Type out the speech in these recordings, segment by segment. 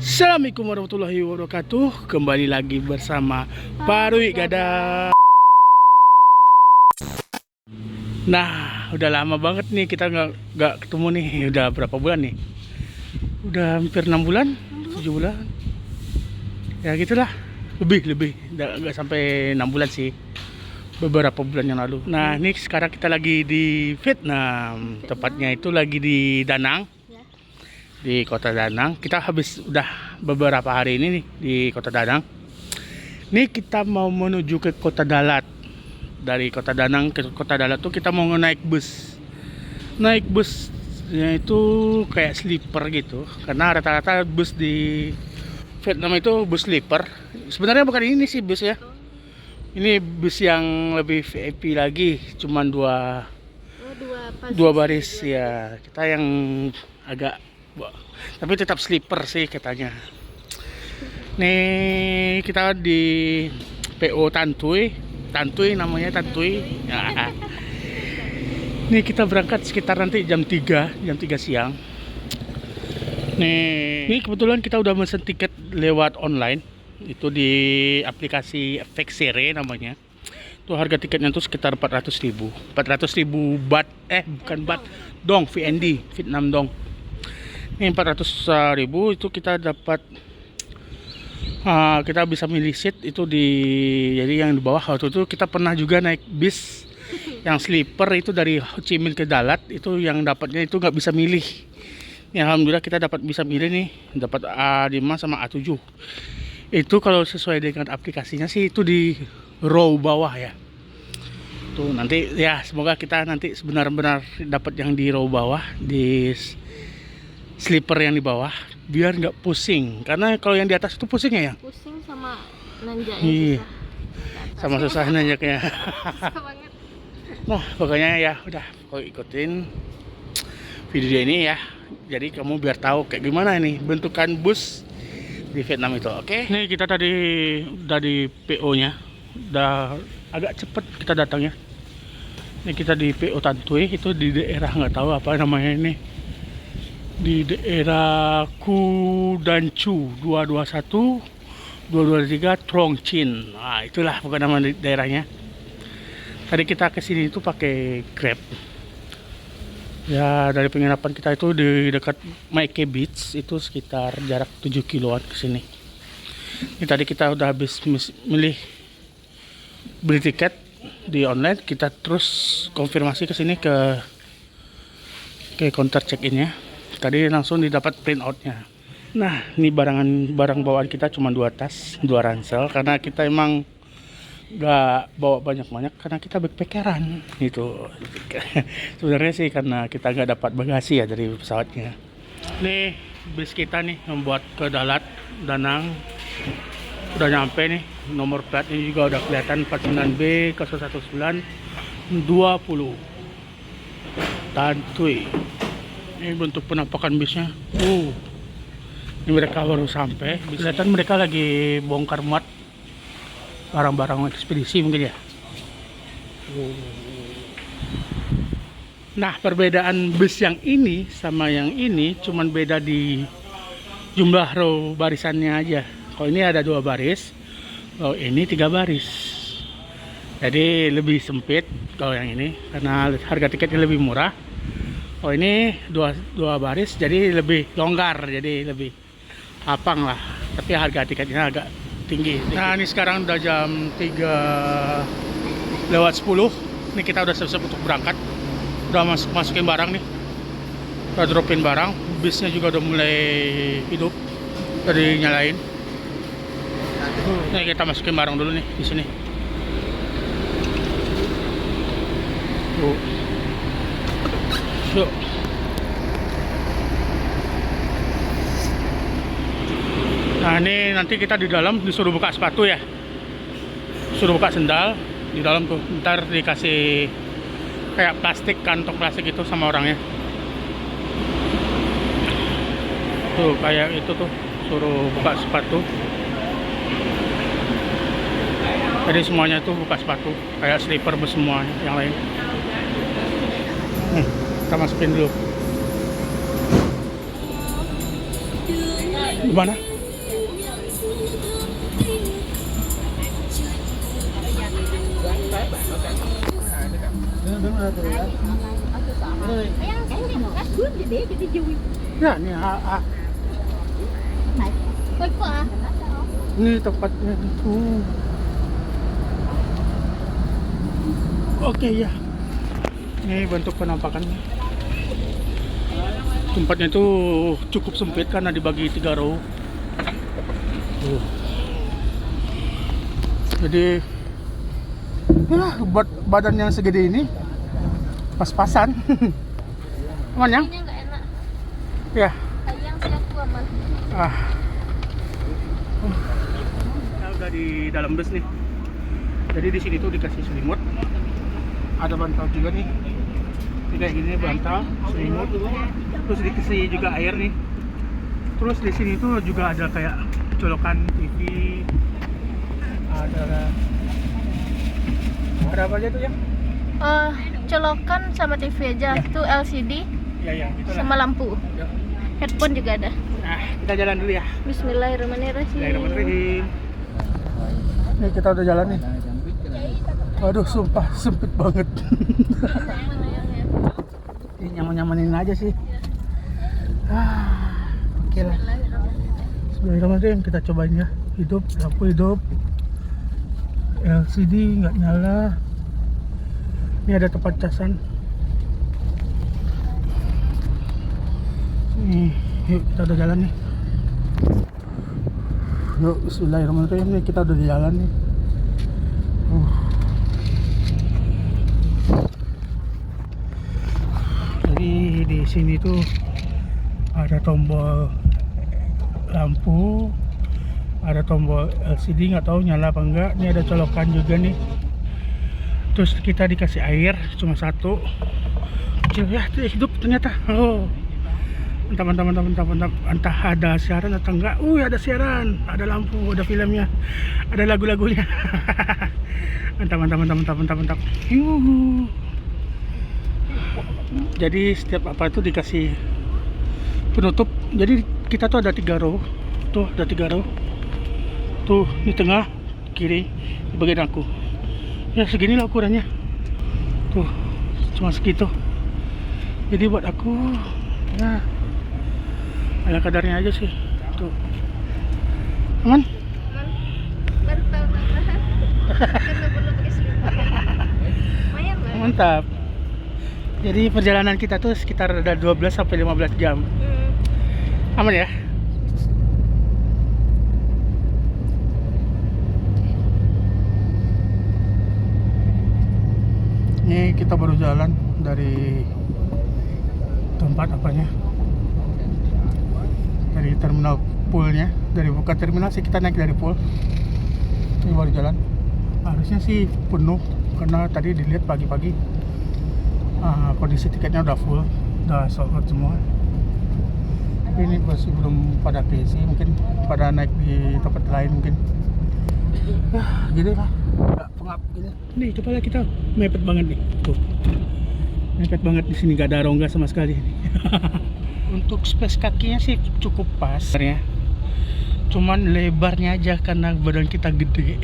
Assalamualaikum warahmatullahi wabarakatuh. Kembali lagi bersama Parui Gada. Nah, udah lama banget nih kita nggak ketemu nih. Udah berapa bulan nih? Udah hampir 6 bulan, 7 bulan. Ya gitulah. Lebih. Nggak sampai 6 bulan sih. Beberapa bulan yang lalu. Nah, ini sekarang kita lagi di Vietnam. Tepatnya itu lagi di Danang. Di kota Danang. Kita habis udah beberapa hari ini nih di kota Danang. Ini kita mau menuju ke kota Dalat. Dari kota Danang ke kota Dalat tuh kita mau naik bus. Naik busnya itu kayak sleeper gitu. Karena rata-rata bus di Vietnam itu bus sleeper. Sebenarnya bukan ini sih bus ya. Ini bus yang lebih VIP lagi. Cuman dua baris ya. Kita yang agak, tapi tetap sleeper sih katanya. Nih kita di PO Tantuy namanya Tantuy ya. Nih kita berangkat sekitar nanti jam 3 siang. Nih kebetulan kita udah mesen tiket lewat online. Itu di aplikasi Vexere namanya. Tuh harga tiketnya tuh sekitar 400.000 baht, bukan baht, dong, VND, Vietnam dong. Ini 400.000 itu kita dapat, kita bisa milih seat itu jadi yang di bawah. Waktu itu kita pernah juga naik bis yang sleeper itu dari Ho Chi Minh ke Dalat, itu yang dapatnya itu nggak bisa milih. Ya, alhamdulillah kita bisa milih nih, dapat A5 sama A7. Itu kalau sesuai dengan aplikasinya sih itu di row bawah ya. Tuh nanti ya, semoga kita nanti benar-benar dapat yang di row bawah, di sleeper yang di bawah, biar nggak pusing. Karena kalau yang di atas itu pusingnya ya. Pusing sama nanjaknya. Iya. Susah. Sama susah nanjaknya. Susah banget. Nah, pokoknya ya udah, kau ikutin video ini ya. Jadi kamu biar tahu kayak gimana nih bentukan bus di Vietnam itu. Oke. Nih kita tadi udah di PO-nya. Udah agak cepet kita datangnya. Ini kita di PO Tantuy, itu di daerah nggak tahu apa namanya ini. Di daerah Cu Dan Chu 221 223 Trong Chin. Nah, itulah bukan nama daerahnya. Tadi kita kesini itu pakai Grab. Ya, dari penginapan kita itu di dekat Mai Kea Beach, itu sekitar jarak 7 kiloan ke sini. Ini tadi kita udah habis beli tiket di online, kita terus konfirmasi ke sini ke counter check-in-nya. Tadi langsung didapat print out-nya. Nah, ini barang bawaan kita cuma 2 tas, 2 ransel, karena kita emang nggak bawa banyak-banyak karena kita backpackeran gitu. Sebenarnya sih karena kita nggak dapat bagasi ya dari pesawatnya. Nih bis kita nih membuat ke Dalat, Danang. Udah nyampe nih, nomor plat ini juga udah kelihatan 49B 01920 Tantuy. Ini bentuk penampakan bisnya. Ini mereka baru sampai. Kelihatan mereka lagi bongkar muat barang-barang ekspedisi mungkin ya. Nah, perbedaan bus yang ini sama yang ini cuman beda di jumlah row barisannya aja. Kalau ini ada 2 baris, kalau ini 3 baris. Jadi lebih sempit kalau yang ini karena harga tiketnya lebih murah. Oh, ini dua baris jadi lebih longgar, jadi lebih lapang lah. Tapi harga tiketnya agak tinggi. Nah, ini sekarang udah jam 3:10. Ini kita udah siap-siap untuk berangkat. Udah masukin barang nih. Udah dropin barang. Bisnya juga udah mulai hidup. Udah dinyalain. Nih kita masukin barang dulu nih di sini. Yuk. Nah, ini nanti kita di dalam disuruh buka sepatu ya. Suruh buka sendal di dalam tuh. Ntar dikasih kayak plastik, kantong plastik itu sama orangnya. Tuh kayak itu tuh, suruh buka sepatu. Jadi semuanya tuh buka sepatu, kayak sleeper semua yang lain. Kita masukin dulu. Gimana? Ya, nih ini tempatnya itu. Oke ya. Ini bentuk penampakannya. Tempatnya itu cukup sempit karena dibagi 3 row. Jadi ya, buat badan yang segede ini pas-pasan. Aman yang? Ini nggak enak. Ya. Yang sih aku aman. Kita udah di dalam bus nih. Jadi di sini tuh dikasih selimut. Ada bantal juga nih. Ini kayak gini bantal, selimut. Terus dikasih juga air nih. Terus di sini tuh juga ada kayak colokan TV. Ada apa aja tuh ya? Colokan sama TV aja. Ya. Itu LCD Ya, gitu sama lampu. Ya. Headphone juga ada. Nah, kita jalan dulu ya. Bismillahirrahmanirrahim. Bismillahirrahmanirrahim. Nih kita udah jalan nih. Aduh, sumpah sempit banget. Ini nyaman-nyamanin aja sih. Oke lah. Bismillahirrahmanirrahim, kita cobain ya. Hidup, lampu hidup. LCD nggak nyala. Ini ada tempat casan. Nih, yuk kita udah jalan nih. Yuk, bismillahirrahmanirrahim, nih kita udah di jalan nih. Jadi di sini tuh ada tombol lampu, ada tombol LCD, nggak tahu nyala apa enggak. Ini ada colokan juga nih. Terus kita dikasih air cuma 1. Kecil ya, hidup ternyata. Mantap. Entah ada siaran atau enggak. Ada siaran, ada lampu, ada filmnya, ada lagu-lagunya. Mantap. Jadi setiap apa itu dikasih penutup. Jadi kita tuh ada 3 row. Tuh ada 3 row. Tuh di tengah, kiri, di bagian aku. Ya segini lah ukurannya. Tuh cuma segitu. Jadi buat aku ya ala kadarnya aja sih. Tuh aman. Baru tahu tambahan. Karena perlu pakai selimut. Lumayan lah. Mantap. Jadi perjalanan kita tuh sekitar ada 12 sampai 15 jam. Aman ya? Ini kita baru jalan dari tempat apanya? Dari terminal poolnya. Dari bukan terminal sih, kita naik dari pool. Ini baru jalan. Harusnya sih penuh karena tadi dilihat pagi-pagi kondisi tiketnya udah full, udah sold out semua. Tapi ini masih belum pada keisi, mungkin pada naik di tempat lain mungkin. Gitu lah, nggak pengap gini. Nih coba lah, kita mepet banget nih. Tuh, mepet banget di sini, gak ada rongga sama sekali. Untuk space kakinya sih cukup pas ya. Cuman lebarnya aja karena badan kita gede.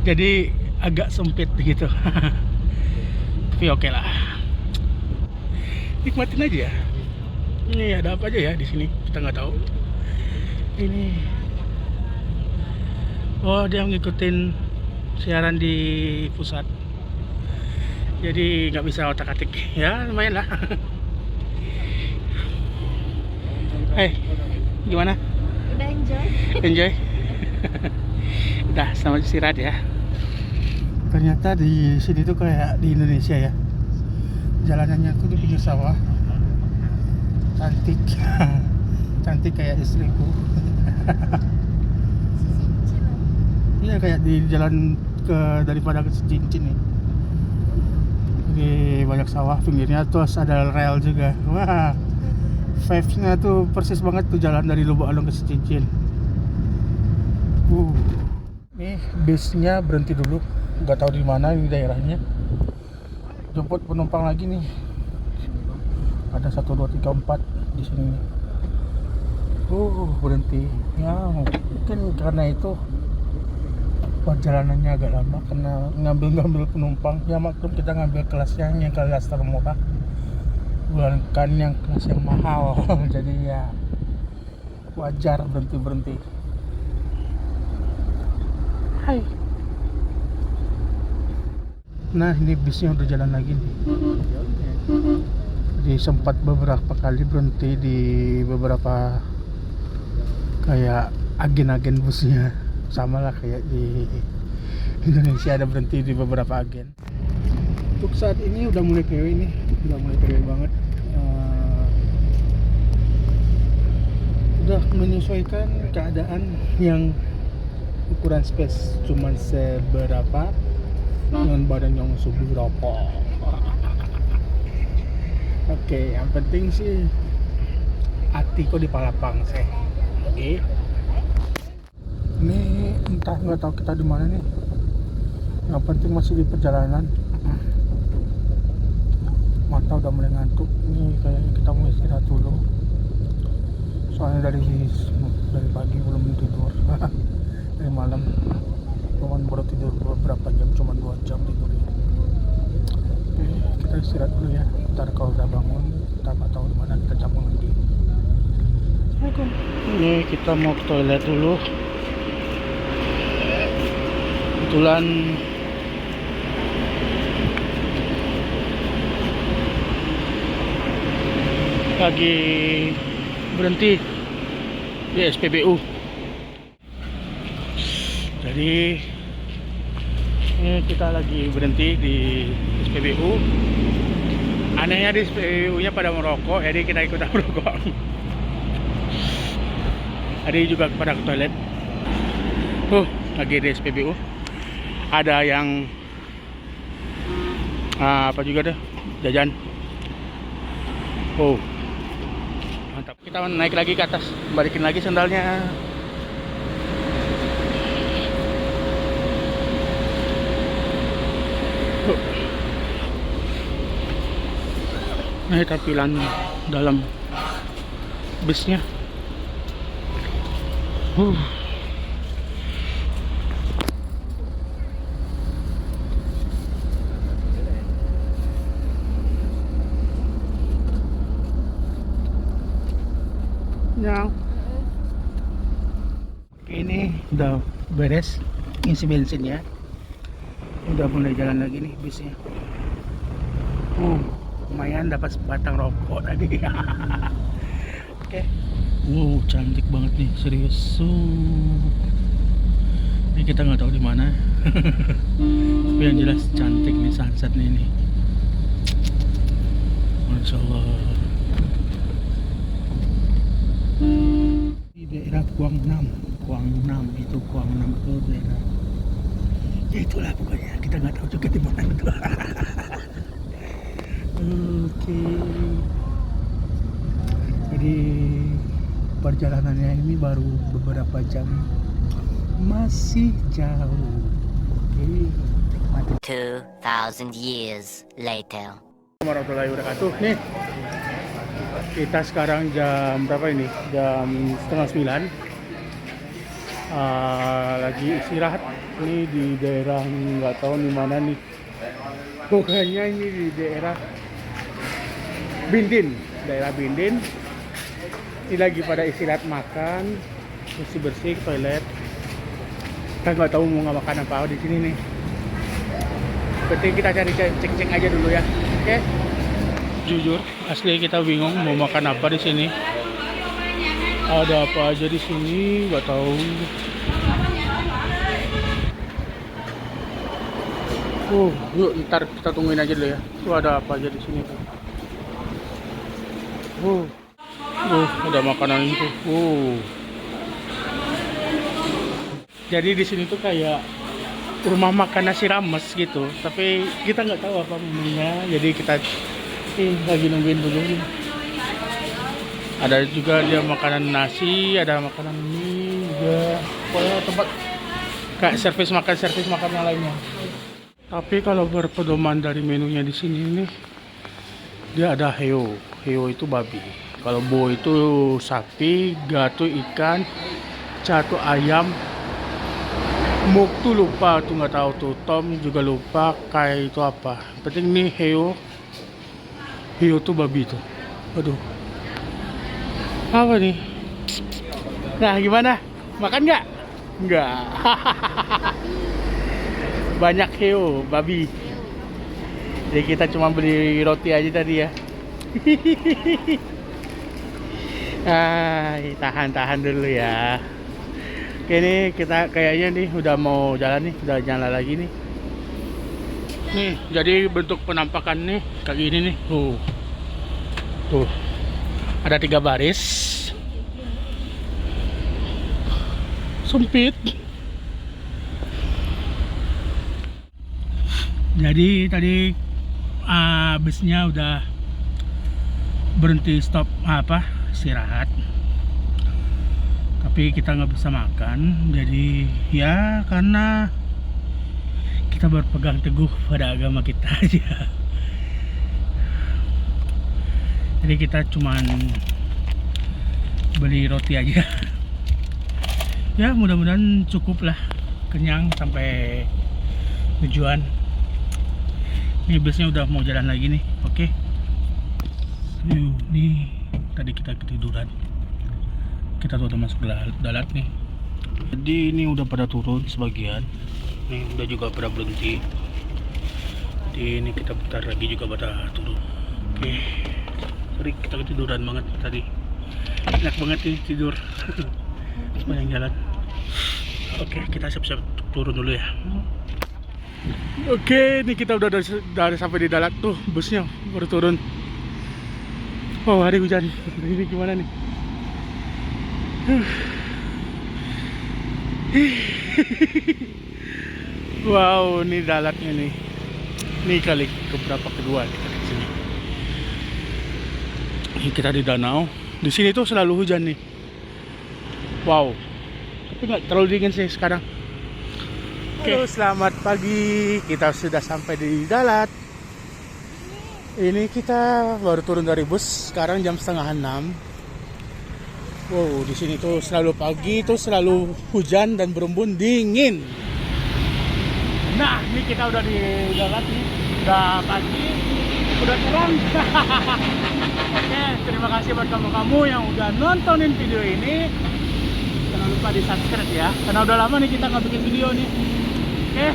Jadi agak sempit gitu. Tapi oke lah. Nikmatin aja ya. Ini ada apa aja ya di sini? Kita nggak tahu. Ini dia ngikutin siaran di pusat. Jadi nggak bisa otak-atik. Ya lumayan lah. Gimana? Udah enjoy. Enjoy. Udah, selamat istirahat ya. Ternyata di sini tuh kayak di Indonesia ya. Jalanannya tuh di pinggir sawah. Cantik. Cantik kayak istriku. Iya, kayak di jalan daripada ke Cincin nih. Jadi banyak sawah pinggirnya, terus ada rel juga. Wah, vibes-nya tuh persis banget tuh jalan dari Lubuk Alung ke Cincin. Nih bisnya berhenti dulu, nggak tahu di mana ini daerahnya. Jemput penumpang lagi nih. Ada 1, 2, 3, 4 di sini. Berhenti. Ya mungkin karena itu perjalanannya agak lama karena ngambil penumpang. Ya maklum, kita ngambil kelas yang kelas termurah, bukan yang kelas yang mahal. Jadi ya wajar berhenti. Hai. Nah, ini bisnya udah jalan lagi nih. Jadi sempat beberapa kali berhenti di beberapa kayak agen-agen busnya, sama lah kayak di Indonesia ada berhenti di beberapa agen. Untuk saat ini udah mulai PW nih, udah mulai PW banget. Udah menyesuaikan keadaan yang ukuran space cuman seberapa dengan badan yang seberapa. Oke, yang penting sih hati kok di Palapang sih. Oke. Ini entah, nggak tahu kita di mana nih. Yang penting masih di perjalanan. Mata udah mulai ngantuk. Ini kayaknya kita mau istirahat dulu. Soalnya dari pagi belum tidur. Dari malam cuman baru tidur beberapa jam, cuman 2 jam tidurnya. Oke, kita istirahat dulu ya. Ntar kalau udah bangun, kita nggak tahu di mana, kita cabut lagi. Assalamualaikum. Ini kita mau ke toilet dulu. Kebetulan lagi berhenti di SPBU. Jadi ini kita lagi berhenti di SPBU. Anehnya di SPBU nya pada merokok, jadi kita ikutan merokok. Ada juga pada ke toilet. Lagi di SPBU. Ada yang apa juga deh, jajan. Mantap. Kita naik lagi ke atas, balikin lagi sandalnya. Nah, tampilan dalam bisnya. Ini udah beres ngisi bensinnya, udah mulai jalan lagi nih bisnya. Lumayan dapat sebatang rokok tadi. Oke. Cantik banget nih, serius. Ini kita nggak tahu di mana. Tapi yang jelas cantik nih sunset nih. Masya Allah. Di daerah Guangnam itu daerah. Ya itulah pokoknya, kita nggak tahu juga di mana itu. Oke. Jadi perjalanannya ini baru beberapa jam, masih jauh. Oke. 2,000 years later. Warahmatullahi wabarakatuh. Nih, kita sekarang jam berapa ini? Jam 8:30. Lagi istirahat ini di daerah nggak tahu di mana nih. Pokoknya ini di daerah Bindin, daerah Bindin. Ini lagi pada istirahat makan, bersih toilet. Kita nggak tahu mau makan apa di sini nih. Penting kita cari cek aja dulu ya. Oke. Jujur, asli kita bingung mau makan apa di sini. Ada apa aja di sini, nggak tahu. Yuk ntar kita tungguin aja dulu ya. Tuh ada apa aja di sini tuh. Ada makanan itu. Jadi di sini tuh kayak rumah makan nasi rames gitu, tapi kita nggak tahu apa menunya. Jadi kita lagi nungguin dulu nih. Ada juga dia makanan nasi, ada makanan mie juga. Pokoknya tempat kayak servis makan yang lainnya. Tapi kalau berpedoman dari menunya di sini nih, dia ada heo. Heo itu babi. Kalau bo itu sapi, gatu ikan, catu ayam, Muk tuh lupa tuh, nggak tahu tuh. Tom juga lupa kayak itu apa. Penting nih Heo. Heo tuh babi tuh. Aduh. Apa nih? Nah, gimana? Makan nggak? Nggak. Banyak Heo, babi. Jadi kita cuma beli roti aja tadi ya. Tahan dulu ya. Oke nih, kita kayaknya nih udah mau jalan nih, udah nyala lagi nih. Nih, jadi bentuk penampakan nih kayak gini nih. Tuh. Ada 3 baris. Sempit. Jadi tadi busnya udah berhenti stop istirahat, tapi kita nggak bisa makan. Jadi ya karena kita berpegang teguh pada agama kita aja. Jadi kita cuman beli roti aja. Ya mudah-mudahan cukup lah, kenyang sampai tujuan. Ini busnya udah mau jalan lagi nih. Oke. Nih tadi kita ketiduran. Kita tuh udah masuk dalat nih. Jadi ini udah pada turun sebagian. Nih udah juga pada berhenti. Jadi ini kita bentar lagi juga pada turun. Oke. Sorry kita ketiduran banget tadi. Enak banget nih tidur sepanjang jalan. Oke, kita siap-siap turun dulu ya. Oke, ini kita udah sampai di dalat tuh, busnya baru turun. Oh, hari hujan. Ini gimana nih? Wow, ini dalatnya nih. Ini kali keberapa kedua kita di sini. Ini kita di danau. Di sini tuh selalu hujan nih. Wow. Tapi nggak terlalu dingin sih sekarang. Halo, selamat pagi. Kita sudah sampai di dalat. Ini kita baru turun dari bus. Sekarang jam 5:30. Wow, di sini tuh selalu pagi tuh selalu hujan dan berembun dingin. Nah, ini kita udah di dalat nih. Udah pagi, udah terang. Oke, terima kasih buat kamu yang udah nontonin video ini. Jangan lupa di subscribe ya, karena udah lama nih kita nggak bikin video nih. Oke,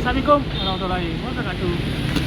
assalamualaikum warahmatullahi wabarakatuh.